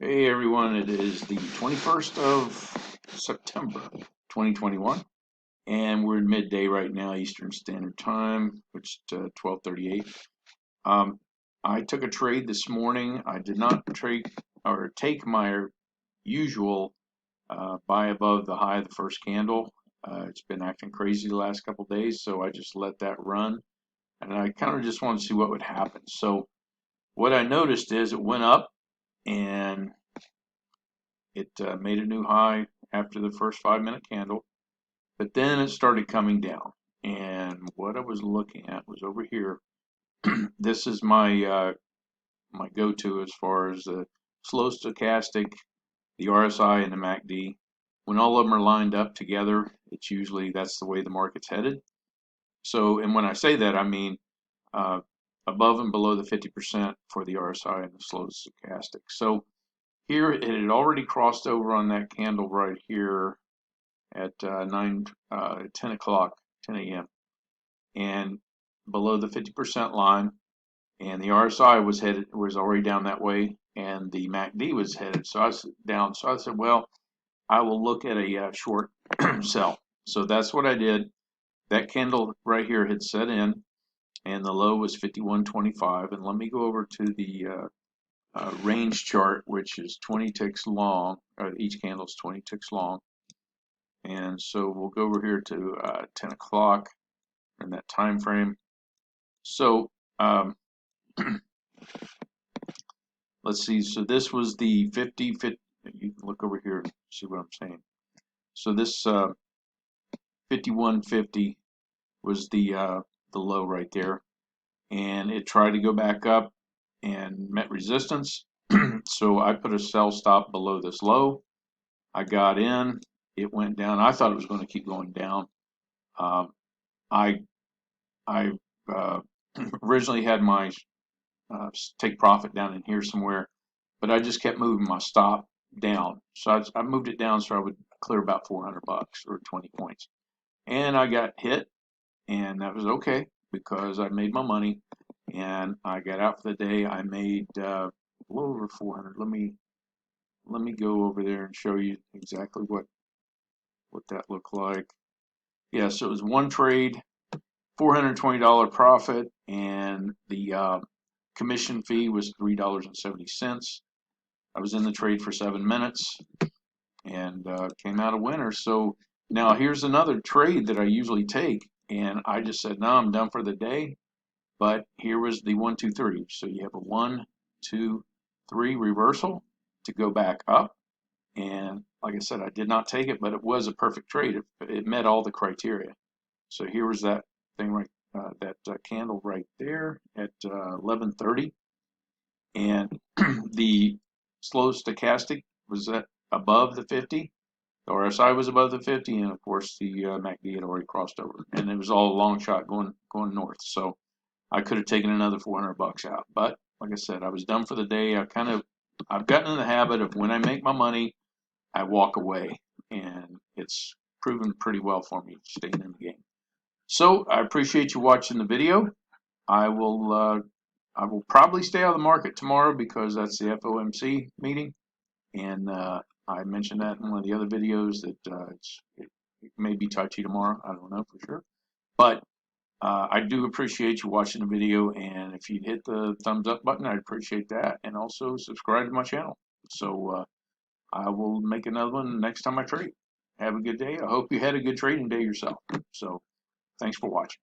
Hey everyone, it is the 21st of September 2021, and we're in midday right now, Eastern Standard Time, which is 12:38. I took a trade this morning. I did not trade or take my usual buy above the high of the first candle. It's been acting crazy the last couple days, so I just let that run, and I kind of just wanted to see what would happen. So what I noticed is it went up and it made a new high after the first 5 minute candle, but then it started coming down. And what I was looking at was over here. This is my go-to as far as the slow stochastic, the RSI, and the MACD. When all of them are lined up together, it's usually that's the way the market's headed. So, and when I say that, I mean uh, above and below the 50% for the RSI and the slow stochastic. So here it had already crossed over on that candle right here at 10 o'clock, 10 a.m. and below the 50% line, and the RSI was already down that way, and the MACD was headed so I was down. So I said, well, I will look at a short sell. So that's what I did. That candle right here had set in, and the low was 51.25. And let me go over to the range chart, which is 20 ticks long. Each candle is 20 ticks long. And so we'll go over here to 10 o'clock in that time frame. So let's see. So this was the 50. You can look over here and see what I'm saying. So this 51.50 was the low right there, and it tried to go back up and met resistance. So I put a sell stop below this low. I got in. It went down. I thought it was going to keep going down. Um, I I originally had my take profit down in here somewhere, but I just kept moving my stop down. So I moved it down so I would clear about 400 bucks or 20 points. And I got hit, and that was okay because I made my money and I got out for the day. I made a little over 400. Let me go over there and show you exactly what that looked like. Yeah, so it was one trade, $420 profit, and the commission fee was $3.70. I was in the trade for 7 minutes and came out a winner. So now here's another trade that I usually take, and I just said, no, I'm done for the day. But here was the 1, 2, 3. So you have a 1, 2, 3 reversal to go back up. And like I said, I did not take it, but it was a perfect trade. It met all the criteria. So here was that thing right, that candle right there at 11:30, and the slow stochastic was at above the 50. The RSI was above the 50, and of course the MACD had already crossed over, and it was all a long shot going north. So I could have taken another 400 bucks out, but like I said, I was done for the day. I've gotten in the habit of when I make my money, I walk away, and it's proven pretty well for me staying in the game. So I appreciate you watching the video. I will uh, I will probably stay out of the market tomorrow because that's the FOMC meeting, and I mentioned that in one of the other videos that it may be touchy tomorrow. I don't know for sure, but I do appreciate you watching the video, and if you'd hit the thumbs up button, I'd appreciate that, and also subscribe to my channel. So I will make another one next time I trade. Have a good day. I hope you had a good trading day yourself. So thanks for watching.